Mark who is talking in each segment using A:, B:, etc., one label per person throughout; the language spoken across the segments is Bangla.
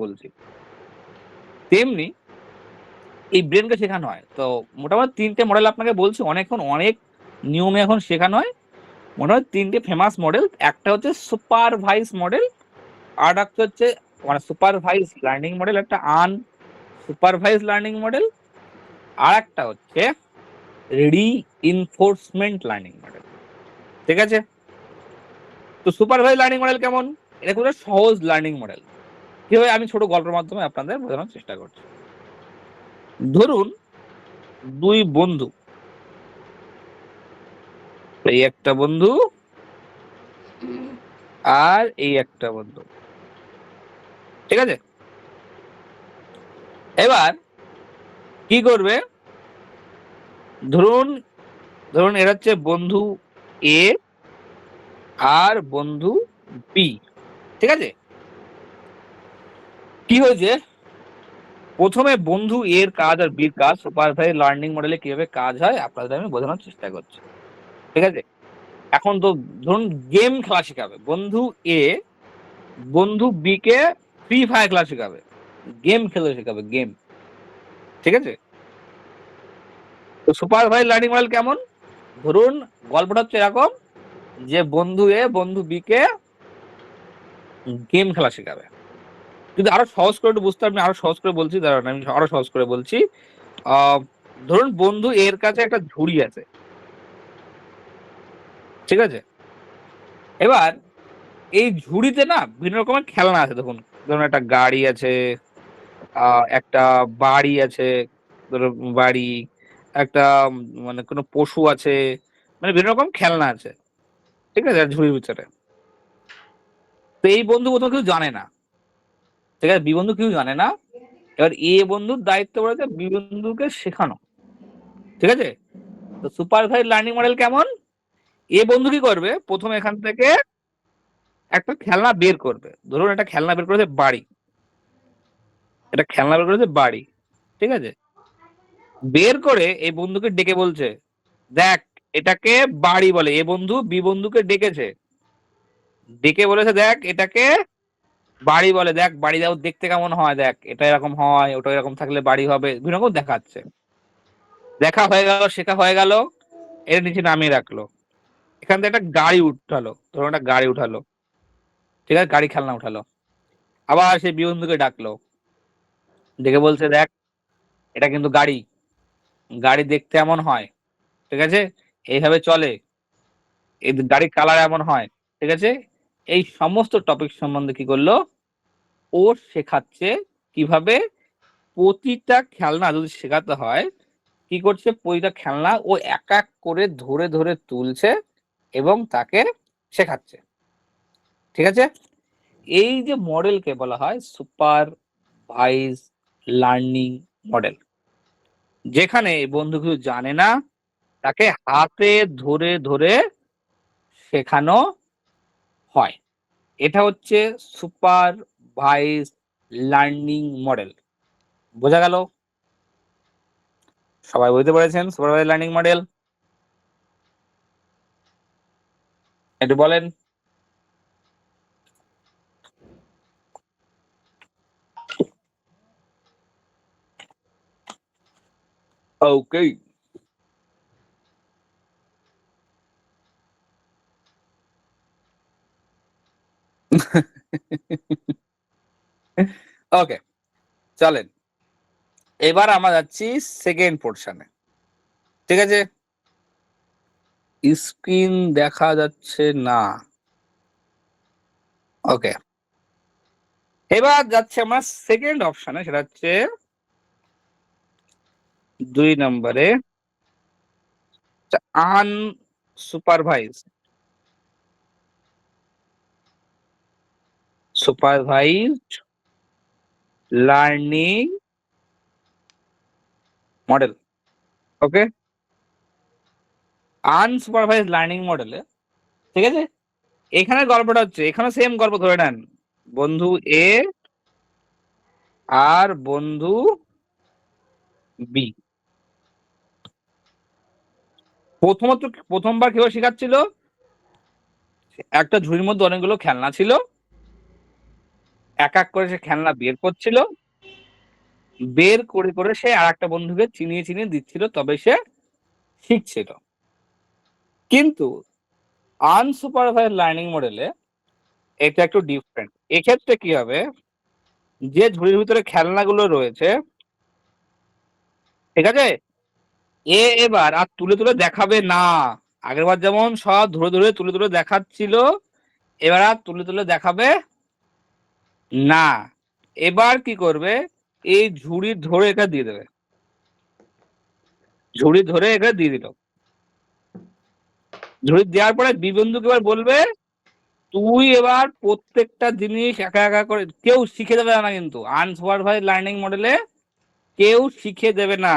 A: বলছি। তেমনি এই ব্রেনকে শেখানো হয়। তো মোটামুটি ৩ টে মডেল আপনাকে বলছি, অনেক নিয়মে এখন শেখানো হয়। মোটামুটি ৩ টে ফেমাস মডেল। একটা হচ্ছে সুপারভাইজ মডেল, আরেকটা হচ্ছে মানে সুপারভাইজ লার্নিং মডেল, একটা আনসুপারভাইজ লার্নিং মডেল, আরেকটা হচ্ছে রিইনফোর্সমেন্ট লার্নিং মডেল। ঠিক আছে? তো সুপারভাইজ লার্নিং মডেল কেমন? এটা খুব সহজ লার্নিং মডেল। কিভাবে আমি ছোট গল্পের মাধ্যমে আপনাদের বোঝানোর চেষ্টা করছি। ধরুন ২ বন্ধু, এই একটা বন্ধু আর এই একটা বন্ধু। ঠিক আছে? এবার কি করবে? ধরুন ধরুন এরা হচ্ছে বন্ধু এ আর বন্ধু বি। ঠিক আছে? কি হয়েছে? প্রথমে বন্ধু এর কাজ আর বির কাজ সুপারভাইজ লার্নিং মডেলে কিভাবে কাজ হয় আপনাদের আমি বোঝানোর চেষ্টা করছি। ঠিক আছে? এখন তো ধরুন গেম খেলা শেখাবে। বন্ধু এ বন্ধু বি কে ফ্রি ফায়ার খেলা শেখাবে, গেম খেলতে শেখাবে, গেম। ঠিক আছে? তো সুপারভাইজ লার্নিং মডেল কেমন? ধরুন গল্পটা হচ্ছে এরকম যে বন্ধু এ বন্ধু বি কে গেম খেলা শেখাবে। যদি আরো সহজ করে একটু বুঝতে, আমি আরো সহজ করে বলছি, দাঁড়ান আমি আরো সহজ করে বলছি। ধরুন বন্ধু এর কাছে একটা ঝুড়ি আছে। ঠিক আছে? এবার এই ঝুড়িতে না বিভিন্ন রকমের খেলনা আছে। দেখুন, ধরুন একটা গাড়ি আছে, একটা বাড়ি আছে, ধরুন বাড়ি, একটা মানে কোনো পশু আছে, মানে বিভিন্ন রকম খেলনা আছে। ঠিক আছে? ঝুড়ির ভিতরে। তো এই বন্ধু প্রথমে কিছু জানে না। ঠিক আছে? বি বন্ধু কিছু জানে না। এবার এ বন্ধুর দায়িত্ব পড়েছে বি বন্ধুকে শেখানো। ঠিক আছে? তো সুপারভাইজ লার্নিং মডেল কেমন? এ বন্ধু কি করবে? প্রথমে এখান থেকে একটা খেলনা বের করবে। ধরুন একটা খেলনা বের করেছে বাড়ি। এটা খেলনা বের করেছে বাড়ি। ঠিক আছে? বের করে এই বন্ধুকে ডেকে বলছে, দেখ এটাকে বাড়ি বলে। এ বন্ধু বি বন্ধুকে ডেকেছে, ডেকে বলেছে দেখ এটাকে বাড়ি বলে, দেখ বাড়ি দাও দেখতে কেমন হয়, দেখ এটা এরকম হয়, ওটা এরকম থাকলে বাড়ি হবে, বিভিন্ন রকম দেখাচ্ছে। দেখা হয়ে গেল, শেখা হয়ে গেল, এর নিচে নামিয়ে রাখলো। এখান থেকে একটা গাড়ি উঠালো, ধরুন একটা গাড়ি উঠালো। ঠিক আছে? গাড়ি খেলনা উঠালো। আবার সেই বি বন্ধুকে ডাকলো, ডেকে বলছে দেখ এটা কিন্তু গাড়ি, গাড়ি দেখতে এমন হয়। ঠিক আছে? এইভাবে চলে, এই গাড়ির কালার এমন হয়। ঠিক আছে? এই সমস্ত টপিক সম্বন্ধে কি করলো? ও শেখাচ্ছে কিভাবে প্রতিটা খেলনা যদি শেখাতে হয়, কি করছে? প্রতিটা খেলনা ও এক এক করে ধরে ধরে তুলছে এবং তাকে শেখাচ্ছে। ঠিক আছে? এই যে মডেলকে বলা হয় সুপারভাইজ লার্নিং মডেল, যেখানে বন্ধু কিছু জানে না, তাকে হাতে ধরে ধরে শেখানো হয়। এটা হচ্ছে সুপারভাইজ লার্নিং মডেল। বোঝা গেল? সবাই বুঝতে পেরেছেন সুপারভাইজ লার্নিং মডেল? একটু বলেন। ওকে। ওকে, চলেন এবার আমরা যাচ্ছি সেকেন্ড পোর্শনে। ঠিক আছে? স্ক্রিন দেখা যাচ্ছে না। ওকে, এবার যাচ্ছে আমরা সেকেন্ড অপশনে, সেটা হচ্ছে 2 নম্বরে আনসুপারভাইজ সুপারভাইজড লার্নিং মডেল। ওকে, আনসুপারভাইজ লার্নিং মডেলে, ঠিক আছে, এখানে গল্পটা হচ্ছে, এখানে সেম গল্প ধরে নেন, বন্ধু এ আর বন্ধু বি। প্রথমবার কিভাবে শেখাচ্ছিল? একটা ঝুড়ির মধ্যে অনেকগুলো খেলনা ছিল, এক এক করে সে খেলনা বের করছিল, বের করে করে সে আর একটা বন্ধুকে চিনিয়ে চিনিয়ে দিচ্ছিল, তবে সে শিখছিল। কিন্তু আনসুপারভাইজড লার্নিং মডেলে এটা একটু ডিফারেন্ট। এক্ষেত্রে কি হবে, যে ঝুড়ির ভিতরে খেলনাগুলো রয়েছে, ঠিক আছে, এবার আর তুলে তুলে দেখাবে না। আগেরবার যেমন সব ধরে ধরে তুলে তুলে দেখাচ্ছিল, এবার আর তুলে তুলে দেখাবে না। এবার কি করবে, এই ঝুড়ি ধরে এটা দিয়ে দেবে, ঝুড়ি ধরে এটা দিয়ে দিল। ঝুড়ি দেওয়ার পরে বিবন্ধুকে এবার বলবে, তুই এবার প্রত্যেকটা জিনিস একা একা করে, কেউ শিখে দেবে না কিন্তু আনসুপারভাইজড লার্নিং মডেলে কেউ শিখে দেবে না।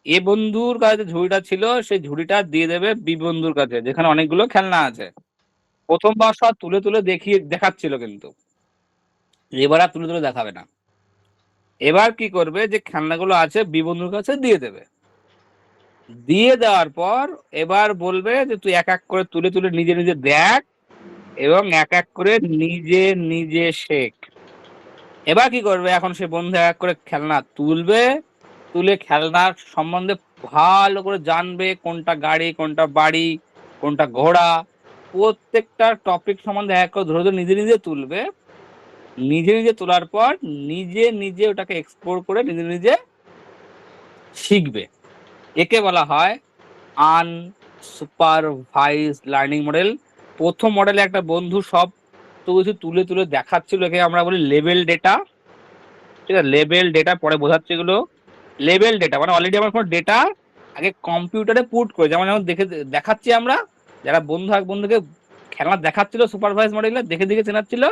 A: এ বন্ধুর কাছে ঝুড়িটা ছিল, সেই ঝুড়িটা দিয়ে দেবে বি বন্ধুর কাছে, যেখানে অনেকগুলো খেলনা আছে। প্রথমবার সব তুলে তুলে দেখাচ্ছিল, কিন্তু এবার আর তুলে তুলে দেখাবে না। এবার কি করবে, যে খেলনাগুলো আছে বি বন্ধুর কাছে দিয়ে দেবে। দিয়ে দেওয়ার পর এবার বলবে যে তুই এক এক করে তুলে তুলে নিজে নিজে দেখ এবং এক এক করে নিজে নিজে শেখ। এবার কি করবে, এখন সে বন্ধু এক করে খেলনা তুলবে, তুলে খেলনার সম্বন্ধে ভালো করে জানবে, কোনটা গাড়ি, কোনটা বাড়ি, কোনটা ঘোড়া, প্রত্যেকটা টপিক সম্বন্ধে এক করে ধরে ধরে নিজে নিজে তুলবে। নিজে নিজে তোলার পর নিজে নিজে ওটাকে এক্সপ্লোর করে নিজে নিজে শিখবে। একে বলা হয় আনসুপারভাইজড লার্নিং মডেল। প্রথম মডেলে একটা বন্ধু সব তো কিছু তুলে তুলে দেখাচ্ছিল, একে আমরা বলি লেভেল ডেটা। ঠিক আছে, লেভেল ডেটা পরে বোঝাচ্ছে এগুলো। লেভেল ডেটা মানে অলরেডি আমার কোনো ডেটা আগে কম্পিউটারে পুট করে, যেমন যেমন দেখাচ্ছি আমরা, যারা বন্ধু এক বন্ধুকে খেলনা দেখাচ্ছিল সুপারভাইজ মডেলে, দেখে দেখে চেনাচ্ছিল,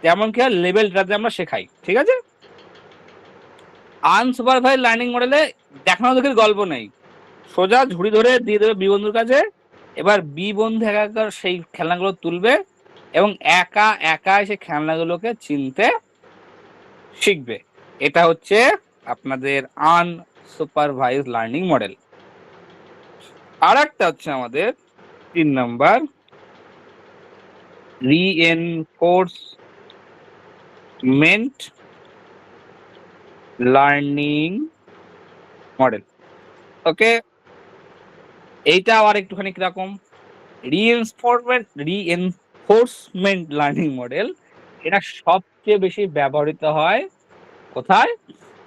A: তেমন কি হয় লেভেল ডেটাতে আমরা শেখাই। ঠিক আছে, আনসুপারভাইজ লার্নিং মডেলে দেখানো দেখির গল্প নেই, সোজা ঝুড়ি ধরে দিয়ে দেবে বি বন্ধুর কাছে। এবার বি বন্ধু একা একা সেই খেলনাগুলো তুলবে এবং একা একা সেই খেলনাগুলোকে চিনতে শিখবে। এটা হচ্ছে আপনাদের আনসুপারভাইজ লার্নিং মডেল। আর একটা হচ্ছে আমাদের 3 নাম্বার, রিএনফোর্সমেন্ট লার্নিং মডেল। ওকে, এইটা আবার একটুখানি কিরকম, রিএনফোর্সমেন্ট লার্নিং মডেল, এটা সবচেয়ে বেশি ব্যবহৃত হয় কোথায়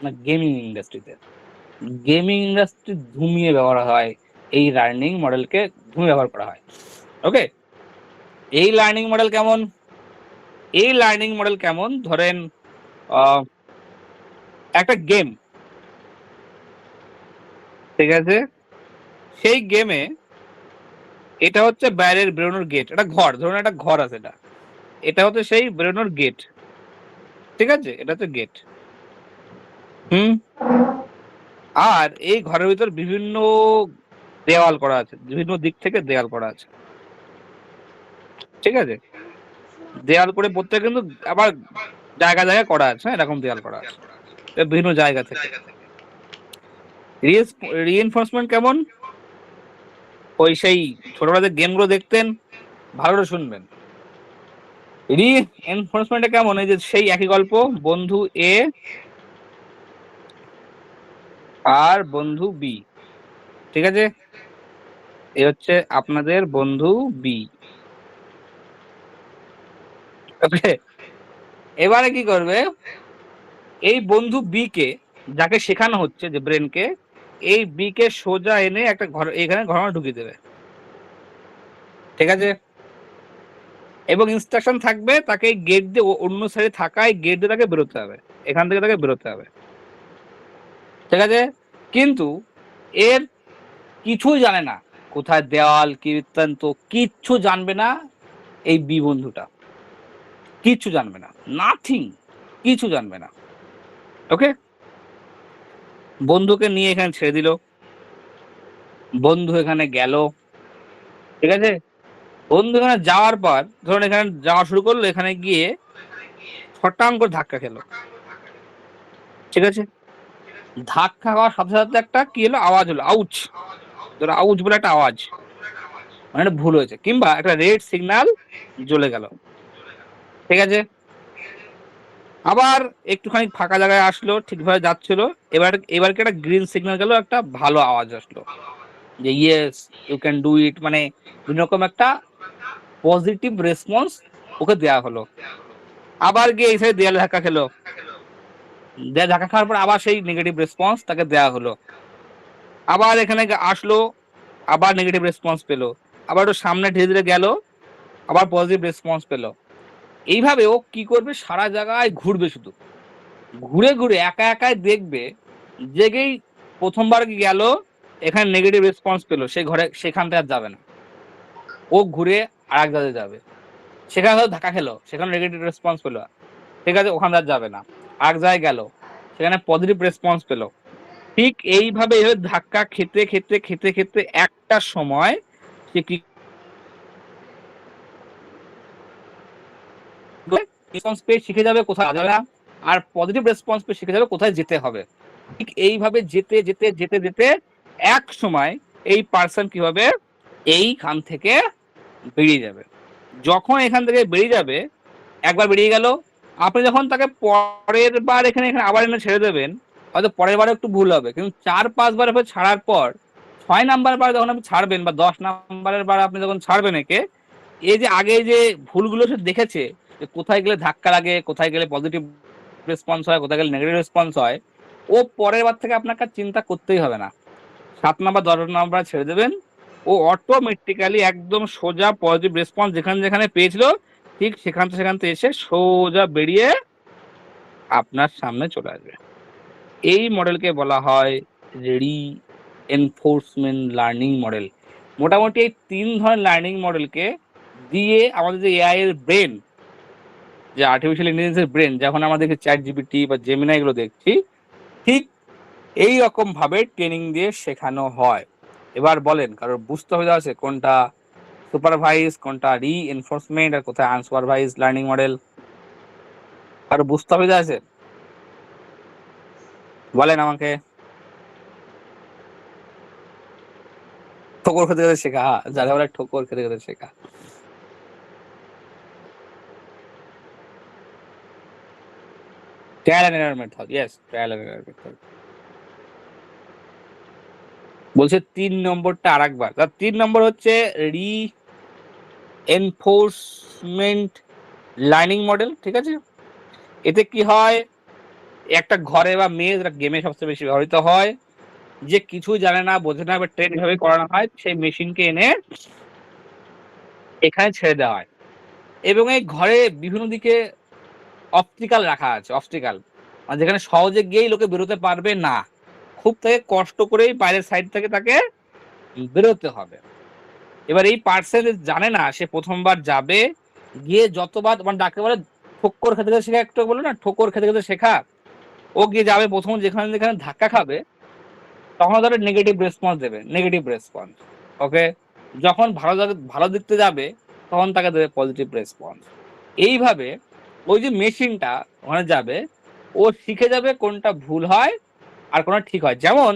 A: না, গেমিং ইন্ডাস্ট্রিতে। গেমিং ইন্ডাস্ট্রি ধুমিয়ে ব্যবহার হয়, এই লার্নিং মডেলকে ধুমিয়ে ব্যবহার করা হয়। ওকে, এই লার্নিং মডেল কেমন, এই লার্নিং মডেল কেমন, ধরেন একটা গেম, ঠিক আছে, সেই গেমে এটা হচ্ছে বাইরের বেরোনোর গেট, এটা ঘর, ধরুন একটা ঘর আছে, এটা হচ্ছে সেই বেরোনোর গেট। ঠিক আছে, এটা হচ্ছে গেট। আর এই ঘরের ভিতর বিভিন্ন দেওয়াল করা আছে, বিভিন্ন দিক থেকে দেওয়াল করা আছে। ঠিক আছে, দেওয়াল করে প্রত্যেক কিন্তু আবার জায়গা জায়গা করা আছে, এরকম দেওয়াল করা আছে বিভিন্ন জায়গা থেকে। রিএনফোর্সমেন্ট কেমন, ওই সেই ছোটবেলাতে গেমগুলো দেখতেন, ভালো করে শুনবেন। রিএনফোর্সমেন্টটা কেমন, এই যে সেই একই গল্প, বন্ধু এ আর বন্ধু বি, ঠিক আছে, এ হচ্ছে আপনাদের বন্ধু বি। ওকে, এবারে কি করবে, এই বন্ধু বি কে, যাকে শেখানো হচ্ছে যে ব্রেনকে, এই বি কে সোজা এনে একটা ঘর, এখানে ঘরে ঢুকিয়ে দেবে। ঠিক আছে, এবং ইনস্ট্রাকশন থাকবে তাকে গেট দিয়ে অন্য সাইডে থাকায় গেট দিয়ে তাকে বেরোতে হবে, এখান থেকে তাকে বেরোতে হবে। ঠিক আছে, কিন্তু এর কিছুই জানে না, কোথায় দেওয়াল কি বৃত্তান্ত কিচ্ছু জানবে না, এই বি বন্ধুটা কিচ্ছু জানবে না, নাথিং, কিছু জানবে না। ওকে, বন্ধুকে নিয়ে এখানে ছেড়ে দিল, বন্ধু এখানে গেল। ঠিক আছে, বন্ধু এখানে যাওয়ার পর ধরুন এখানে যাওয়া শুরু করলো, এখানে গিয়ে ফটাং করে ধাক্কা খেলো। ঠিক আছে, ধাক্কা খাওয়ার সাথে সাথে একটা কি হলো, আওয়াজ হলো, আউচ, ধরো আউচ বলে একটা আওয়াজ, মানে একটা ভুল হয়েছে, কিংবা একটা রেড সিগন্যাল জ্বলে গেল। ঠিক আছে, আবার একটুখানি ফাঁকা জায়গায় আসলো, ঠিকভাবে যাচ্ছিল। এবার কি একটা গ্রিন সিগন্যাল গেল, একটা ভালো আওয়াজ আসলো যে yes you can do it, মানে বিভিন্ন রকম একটা পজিটিভ রেসপন্স ওকে দেওয়া হলো। আবার গিয়ে এই সাইড দেয়ালে ধাক্কা খেলো, দেয়ালে ধাক্কা খাওয়ার পর আবার সেই নেগেটিভ রেসপন্স তাকে দেওয়া হলো। আবার এখানে আসলো, আবার নেগেটিভ রেসপন্স পেলো। আবার একটু সামনে ধীরে ধীরে গেল, আবার পজিটিভ রেসপন্স পেলো। এইভাবে ও কি করবে, সারা জায়গায় ঘুরবে, শুধু ঘুরে ঘুরে একা একাই দেখবে। জেগেই প্রথমবার গেল, এখানে নেগেটিভ রেসপন্স পেলো, সে ঘরে সেখানটা আর যাবে না, ও ঘুরে আর এক জায়গায় যাবে। সেখানে হয়তো ধাক্কা খেলো, সেখানে নেগেটিভ রেসপন্স পেলো, ঠিক আছে ওখানে আর যাবে না, আর জায়গায় গেল, সেখানে পজিটিভ রেসপন্স পেলো। ঠিক এইভাবে ধাক্কা খেতে খেতে খেতে খেতে একটা সময় সে কি রেসপন্স পেয়ে শিখে যাবে কোথায় যাবে না, আর পজিটিভ রেসপন্স পেয়ে শিখে যাবে কোথায় যেতে হবে। ঠিক এইভাবে যেতে যেতে যেতে যেতে এক সময় এই পার্সন কি হবে, এইখান থেকে বেরিয়ে যাবে। যখন এখান থেকে বেরিয়ে যাবে, একবার বেরিয়ে গেল, আপনি যখন তাকে পরের বার এখানে এখানে আবার এনে ছেড়ে দেবেন, হয়তো পরের বারে একটু ভুল হবে, কিন্তু 4-5 বার ছাড়ার পর 6 নাম্বার বার যখন আপনি ছাড়বেন, বা 10 নাম্বারের বার আপনি যখন ছাড়বেন একে, এই যে আগে যে ভুলগুলো সে দেখেছে, যে কোথায় গেলে ধাক্কা লাগে, কোথায় গেলে পজিটিভ রেসপন্স হয়, কোথায় গেলে নেগেটিভ রেসপন্স হয়, ও পরের বার থেকে আপনাকে চিন্তা করতেই হবে না। 7 নাম্বার 10 নাম্বার ছেড়ে দেবেন, ও অটোমেটিক্যালি একদম সোজা পজিটিভ রেসপন্স যেখানে যেখানে পেয়েছিল, ঠিক সেখান থেকে এসে সোজা বেরিয়ে আপনার সামনে চলে আসবে। এই মডেলকে বলা হয় রিএনফোর্সমেন্ট লার্নিং মডেল। মোটামুটি এই 3 ধরনের লার্নিং মডেলকে দিয়ে আমাদের যে এআই এর ব্রেন, যে আর্টিফিশিয়াল ইন্টেলিজেন্সের ব্রেন, যখন আমাদেরকে চ্যাট জিপিটি বা জেমিনাই গুলো দেখছি, ঠিক এই রকম ভাবে ট্রেনিং দিয়ে শেখানো হয়। এবার বলেন, কারোর বুঝতে হবে আছে কোনটা সুপারভাইজ, কোনটা রিএনফোর্সমেন্ট, আর কোথায় আনসুপারভাইজ লার্নিং মডেল? কারো বুঝতে হবে আছে? বলেন আমাকে। ঠোকর খেতে খেতে শেখা, যারা বলে ঠোকর খেতে খেতে শেখা। Trial and error method, yes, trial and error method. বলছে 3 নম্বরটা আরেকবার। 3 নম্বর হচ্ছে রিএনফোর্সমেন্ট লার্নিং মডেল, ঠিক আছে। এতে কি হয়, একটা ঘরে বা মেয়ে, যেটা গেমে সবচেয়ে বেশি ব্যবহৃত হয়, যে কিছু জানে না, বোঝে না, বা ট্রেন ভাবে করানো হয়, সেই মেশিনকে এনে এখানে ছেড়ে দেওয়া হয়, এবং এই ঘরে বিভিন্ন দিকে অপটিক্যাল রাখা আছে, অপটিক্যাল, মানে যেখানে সহজে গিয়েই লোকে বেরোতে পারবে না, খুব তাকে কষ্ট করেই বাইরের সাইড থেকে তাকে বেরোতে হবে। এবার এই পার্সন জানে না, সে প্রথমবার যাবে, গিয়ে যতবার, মানে ডাকে বলে ঠোক্কর খেতে খেতে শেখা, একটু বলে না ঠোকর খেতে খেতে শেখা, ও গিয়ে যাবে প্রথম যেখানে যেখানে ধাক্কা খাবে, তখন তারা নেগেটিভ রেসপন্স দেবে, নেগেটিভ রেসপন্স। ওকে, যখন ভালো দিকতে যাবে, তখন তাকে দেবে পজিটিভ রেসপন্স। এইভাবে ওই যে মেশিনটা ওখানে যাবে, ও শিখে যাবে কোনটা ভুল হয় আর কোনটা ঠিক হয়। যেমন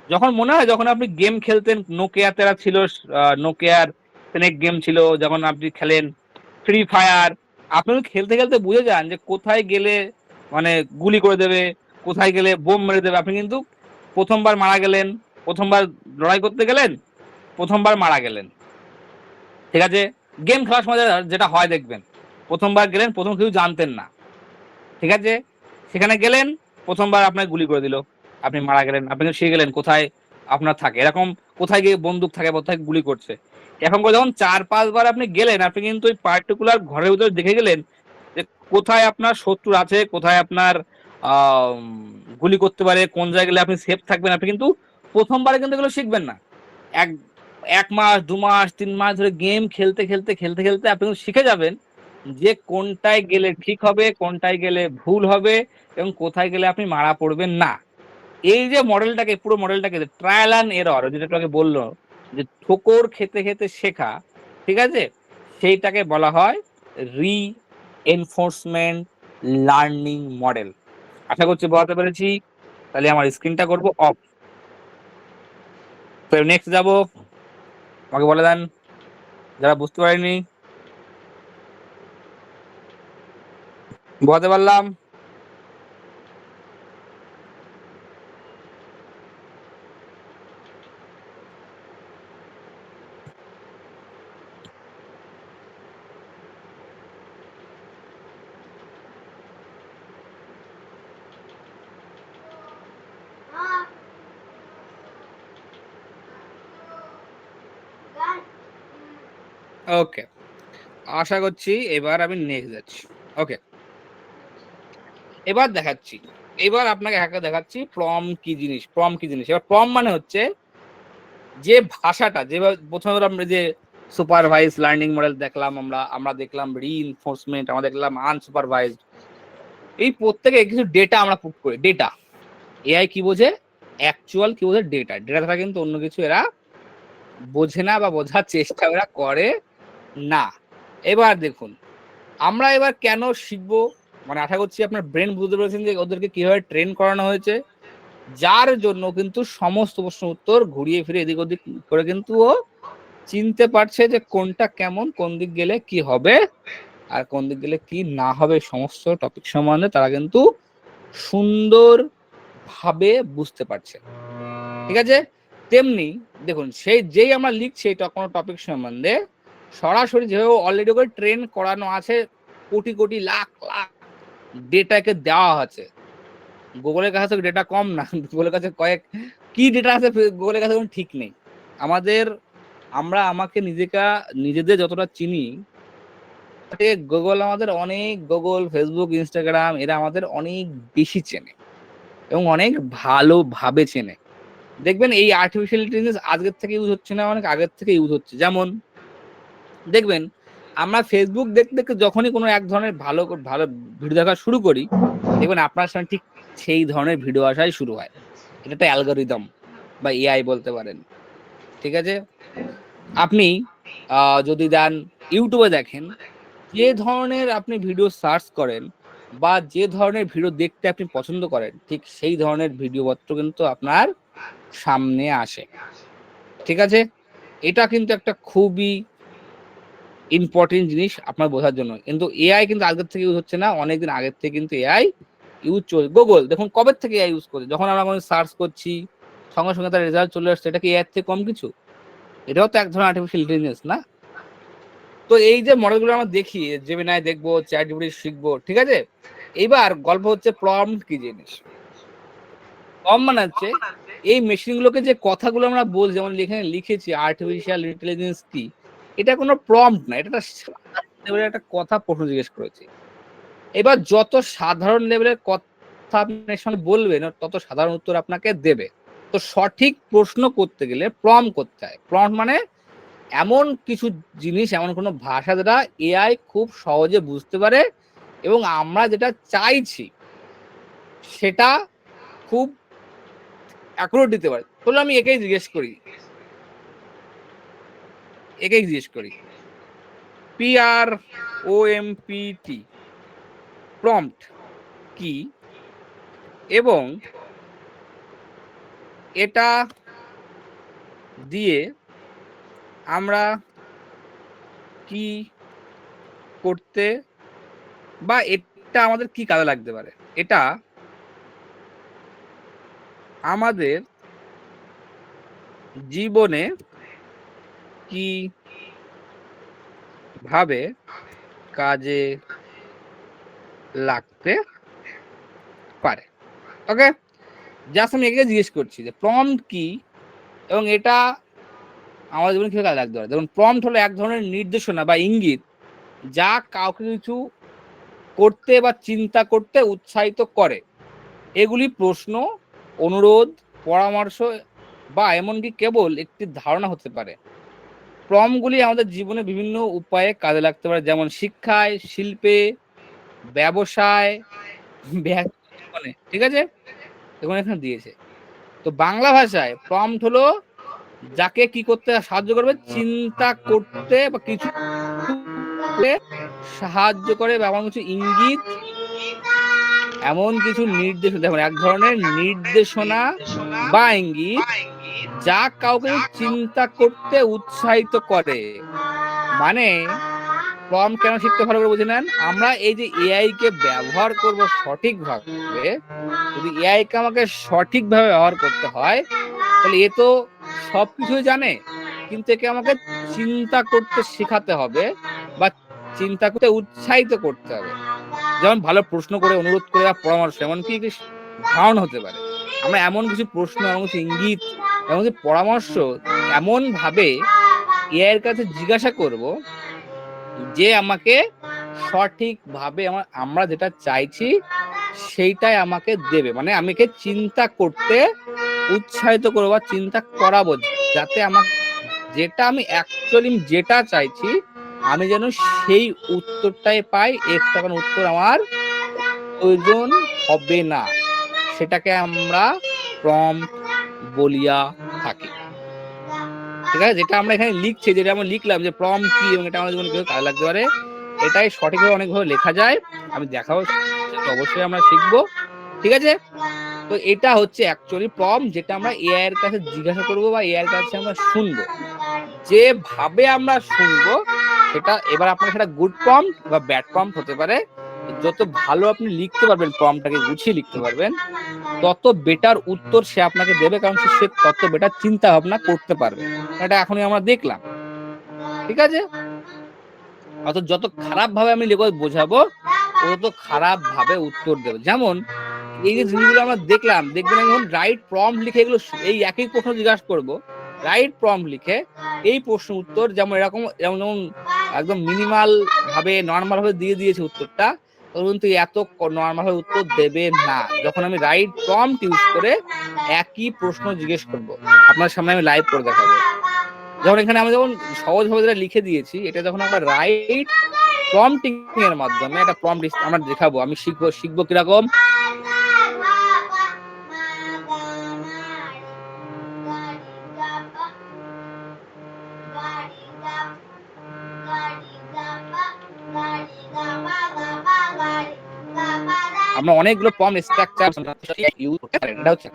A: যখন মনে হয়, যখন আপনি গেম খেলতেন, নোকিয়া তেরা ছিল, নোকিয়ার স্নেক গেম ছিল, যখন আপনি খেলেন ফ্রি ফায়ার, আপনি খেলতে খেলতে বুঝে যান যে কোথায় গেলে মানে গুলি করে দেবে, কোথায় গেলে বোম মেরে দেবে। আপনি কিন্তু প্রথমবার মারা গেলেন, প্রথমবার লড়াই করতে গেলেন, প্রথমবার মারা গেলেন, ঠিক আছে। গেম খেলার সময় যেটা হয় দেখবেন, প্রথমবার গেলেন, প্রথম কিছু জানতেন না, ঠিক আছে, সেখানে গেলেন, প্রথমবার আপনাকে গুলি করে দিল, আপনি মারা গেলেন, আপনি শিখে গেলেন কোথায় আপনার থাকে, এরকম কোথায় গিয়ে বন্দুক থাকে, কোথায় গুলি করছে। এখন করে যখন 4-5 বার আপনি গেলেন, আপনি কিন্তু ওই পার্টিকুলার ঘরের ভিতরে দেখে গেলেন যে কোথায় আপনার শত্রু আছে, কোথায় আপনার গুলি করতে পারে, কোন জায়গায় গেলে আপনি সেফ থাকবেন। আপনি কিন্তু প্রথমবারে কিন্তু এগুলো শিখবেন না, এক 1 মাস 2 মাস 3 মাস ধরে গেম খেলতে খেলতে খেলতে খেলতে আপনি শিখে যাবেন যে কোনটায় গেলে ঠিক হবে, কোনটায় গেলে ভুল হবে, এবং কোথায় গেলে আপনি মারা পড়বেন না। এই যে মডেলটাকে, পুরো মডেলটাকে ট্রায়াল অ্যান্ড এরর, যেটা আপনাকে বললো যে ঠোকর খেতে খেতে শেখা, ঠিক আছে, সেইটাকে বলা হয় রিএনফোর্সমেন্ট লার্নিং মডেল। আশা করছি বোঝাতে পেরেছি। তাহলে আমার স্ক্রিনটা করব অফ। তো নেক্সট যাব, আমাকে বলে দেন যারা বুঝতে পারেনি। বোঝাতে পারলাম? ওকে, আশা করছি এবার আমি নেক্সট যাচ্ছি। ওকে, এবার দেখাচ্ছি। এবার আপনাকে দেখাচ্ছি কি জিনিস। এবার মানে হচ্ছে যে ভাষাটা যেভাবে ১ম এ আমরা যে সুপারভাইজ লার্নিং মডেল দেখলাম আমরা দেখলাম রিইনফোর্সমেন্ট, আমরা দেখলাম আনসুপারভাইজড। এই প্রত্যেকে কিছু ডেটা আমরা পুট করি। ডেটা। এআই কি বোঝে? অ্যাকচুয়াল কি বোঝে? ডেটা। ডেটা ছাড়া কিন্তু অন্য কিছু এরা বোঝে না বা বোঝার চেষ্টা এরা করে না। এবার দেখুন, আমরা এবার কেন শিখবো? মানে আশা করছি আপনার ব্রেন বুঝতে পেরেছেন যে ওদেরকে কিভাবে ট্রেন করানো হয়েছে। যার জন্য কিন্তু সমস্ত প্রশ্ন উত্তর ঘুরিয়ে ফিরে এদিক ওদিক করে কিন্তু ও চিনতে পারছে যে কোনটা কেমন, কোন দিক গেলে কি হবে আর কোন দিক গেলে কি না হবে। সমস্ত টপিক সম্বন্ধে তারা কিন্তু সুন্দর ভাবে বুঝতে পারছে। ঠিক আছে? তেমনি দেখুন, যেই আমরা লিখছি কোনো টপিক সম্বন্ধে সরাসরি যেভাবে অলরেডি করে ট্রেন করানো আছে, কোটি কোটি লাখ লাখ ডেটাকে দেওয়া আছে। গুগলের কাছে ডেটা কম না, গুগলের কাছে কি ডেটা আছে গুগলের কাছে কোনো ঠিক নেই। আমাকে নিজেদের যতটা চিনি, গুগল আমাদের গুগল, ফেসবুক, ইনস্টাগ্রাম এরা আমাদের অনেক বেশি চেনে এবং অনেক ভালোভাবে চেনে। দেখবেন এই আর্টিফিশিয়াল ইন্টেলিজেন্স আজকের থেকে ইউজ হচ্ছে না, অনেক আগের থেকে ইউজ হচ্ছে। যেমন দেখবেন আমরা ফেসবুক দেখতে দেখতে যখনই কোনো এক ধরনের ভালো ভালো ভিডিও দেখা শুরু করি, দেখবেন আপনার সামনে ঠিক সেই ধরনের ভিডিও আসাই শুরু হয়। এটা একটা অ্যালগরিদম বা এআই বলতে পারেন। ঠিক আছে? আপনি যদি দেন ইউটিউবে দেখেন, যে ধরনের আপনি ভিডিও সার্চ করেন বা যে ধরনের ভিডিও দেখতে আপনি পছন্দ করেন, ঠিক সেই ধরনের ভিডিও পত্র কিন্তু আপনার সামনে আসে। ঠিক আছে? এটা কিন্তু একটা খুবই ইম্পর্টেন্ট জিনিস আপনার বোঝার জন্য। কিন্তু এআই কিন্তু আজকের থেকে ইউজ হচ্ছে না, অনেকদিন আগের থেকে কিন্তু এআই ইউজ চলছে। গুগল দেখুন কবে থেকে এআই ইউজ করছে। যখন আমরা কোনো সার্চ করছি সঙ্গে সঙ্গে তার রেজাল্ট চলে আসছে, এটা কি এআই থেকে কম কিছু? এটাও তো এক ধরনের আর্টিফিশিয়াল ইন্টেলিজেন্স, না? তো এই যে মডেলগুলো আমরা দেখি, জেমিনাই দেখবো, চ্যাটজিপিটি শিখবো, ঠিক আছে? এইবার গল্প হচ্ছে প্রম্পট কি জিনিস। প্রম্পট মানে হচ্ছে এই মেশিনগুলোকে যে কথাগুলো আমরা বলছি, যেমন এখানে লিখেছি আর্টিফিশিয়াল ইন্টেলিজেন্স কি, এটা কোনো প্রম্পট না, এটা একটা কথা প্রশ্ন জিজ্ঞেস করেছি। এবার যত সাধারণ লেভেলের কথা আপনার সঙ্গে বলবেন তত সাধারণ উত্তর আপনাকে দেবে। তো সঠিক প্রশ্ন করতে গেলে প্রম্পট করতে হয়। প্রম্পট মানে এমন কিছু জিনিস, এমন কোনো ভাষা যেটা এআই খুব সহজে বুঝতে পারে এবং আমরা যেটা চাইছি সেটা খুব অ্যাকুরেট দিতে পারে। তাহলে আমি একেই জিজ্ঞেস করি PROMPT প্রম্পট কি এবং এটা দিয়ে আমরা কি করতে বা এটা আমাদের কি কাজে লাগতে পারে, এটা আমাদের জীবনে কি ভাবে কাজে লাগতে পারে। ওকে, জাস্ট আমি একে জিজ্ঞেস করছি যে প্রম্পট কি এবং এটা আমাদের জীবনে কিভাবে কাজে লাগতে পারে। যেমন প্রম্পট হলো এক ধরনের নির্দেশনা বা ইঙ্গিত যা কাউকে কিছু করতে বা চিন্তা করতে উৎসাহিত করে। এগুলি প্রশ্ন, অনুরোধ, পরামর্শ বা এমনকি কেবল একটি ধারণা হতে পারে। প্রম্পটগুলি আমাদের জীবনে বিভিন্ন উপায়ে কাজে লাগতে পারে, যেমন শিক্ষায়, শিল্পে, ব্যবসায়, জীবনে। ঠিক আছে? দেখুন এখানে দিয়েছে। তো বাংলা ভাষায় প্রম্পট হলো যাকে কি করতে সাহায্য করবে, চিন্তা করতে বা কিছু সাহায্য করে বা এমন কিছু ইঙ্গিত, এমন কিছু নির্দেশনা, দেখুন এক ধরনের নির্দেশনা বা ইঙ্গিত যা কাউকে চিন্তা করতে উৎসাহিত করে। মানে প্রম্পট কেন শিখতে ভালো করে বুঝে নেন, আমরা এই যে এআই কে ব্যবহার করব সঠিকভাবে, যদি এআই কে আমাকে সঠিকভাবে ব্যবহার করতে হয় তাহলে এ তো সবকিছুই জানে, কিন্তু একে আমাকে চিন্তা করতে শেখাতে হবে বা চিন্তা করতে উৎসাহিত করতে হবে। যেমন ভালো প্রশ্ন করে, অনুরোধ করে বা পরামর্শ, এমনকি ধারণা হতে পারে। আমরা এমন কিছু প্রশ্ন, এমন কিছু ইঙ্গিত, এমন কিছু পরামর্শ এমন ভাবে এআই এর কাছে জিজ্ঞাসা করব যে আমাকে সঠিকভাবে আমরা যেটা চাইছি সেইটাই আমাকে দেবে, মানে আমাকে চিন্তা করতে উৎসাহিত করবো বা চিন্তা করাবো, যাতে যেটা আমি অ্যাকচুয়ালি যেটা চাইছি আমি যেন সেই উত্তরটাই পাই, এক্সট্রা কোনো উত্তর আমার প্রয়োজন হবে না। সেটাকে আমরা প্রম্পট বলিয়া থাকি। ঠিক আছে, যেটা আমরা এখানে লিখছি, যেটা আমরা লিখলাম যে প্রম্পট কি এবং এটা আমাদের জীবনে কিভাবে কাজে লাগতে পারে, এটাই সঠিকভাবে অনেকভাবে লেখা যায়, আমি দেখাবো, সেটা অবশ্যই আমরা শিখবো। ঠিক আছে, তো এটা হচ্ছে অ্যাকচুয়ালি প্রম্পট, যেটা আমরা এআই এর কাছে জিজ্ঞাসা করবো বা এআই এর কাছে আমরা শুনবো, যেভাবে আমরা শুনবো সেটা, এবার আপনার সেটা গুড প্রম্পট বা ব্যাড প্রম্পট হতে পারে। যত ভালো আপনি লিখতে পারবেন, প্রম্পটটাকে গুছিয়ে লিখতে পারবেন, তত বেটার উত্তর সে আপনাকে দেবে, কারণ সে তত বেটার চিন্তা ভাবনা করতে পারবে। এটা এখনই আমরা দেখলাম। ঠিক আছে, অত যত খারাপ ভাবে আমি বোঝাবো ও তত খারাপ ভাবে উত্তর দেবে। যেমন এই যে জিনিসগুলো আমরা দেখলাম, দেখবেন আমি যখন রাইট প্রম্পট লিখে এগুলো এই একই প্রশ্ন জিজ্ঞাসা করবো, রাইট প্রম্পট লিখে এই প্রশ্ন উত্তর যেমন এরকম, যেমন একদম মিনিমাল ভাবে নর্মাল ভাবে দিয়ে দিয়েছে উত্তরটা, কিন্তু এত নর্মাল ভাবে উত্তর দেবে না যখন আমি রাইট প্রম্পট ইউজ করে একই প্রশ্ন জিজ্ঞেস করব। আপনার সামনে আমি লাইভ করে দেখাবো। যখন এখানে আমরা যখন সহজভাবে যেটা লিখে দিয়েছি, এটা যখন আমরা রাইট প্রম্পটিং এর মাধ্যমে একটা প্রম্পট আমরা দেখাবো, আমি শিখবো কিরকম। আমরা অনেকগুলো প্রম্পট স্ট্রাকচার ইউজ করতে পারি, এটা হচ্ছে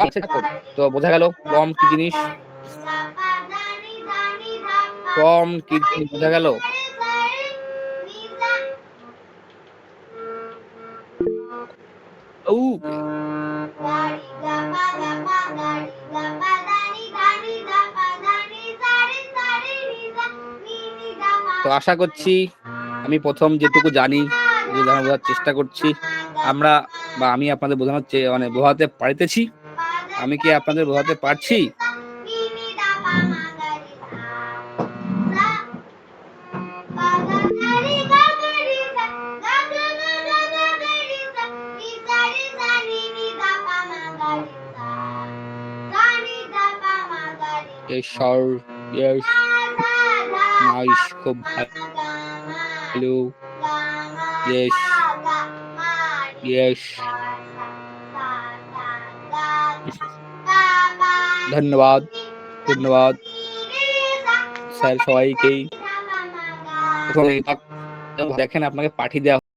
A: তো বোঝা গেল প্রম্পট কি জিনিস, প্রম্পট কি জিনিস বোঝা গেল। তো আশা করছি আমি প্রথম যেটুকু জানি বোঝানোর চেষ্টা করছি, আমরা বা আমি আপনাদের বোঝানোর মানে বোঝাতে পারিতেছি। আমি কি আপনাদের বোঝাতে পারছি? খুব ভালো। ধন্যবাদ, ধন্যবাদ স্যার সবাইকেই। দেখেন আপনাকে পাঠিয়ে দেওয়া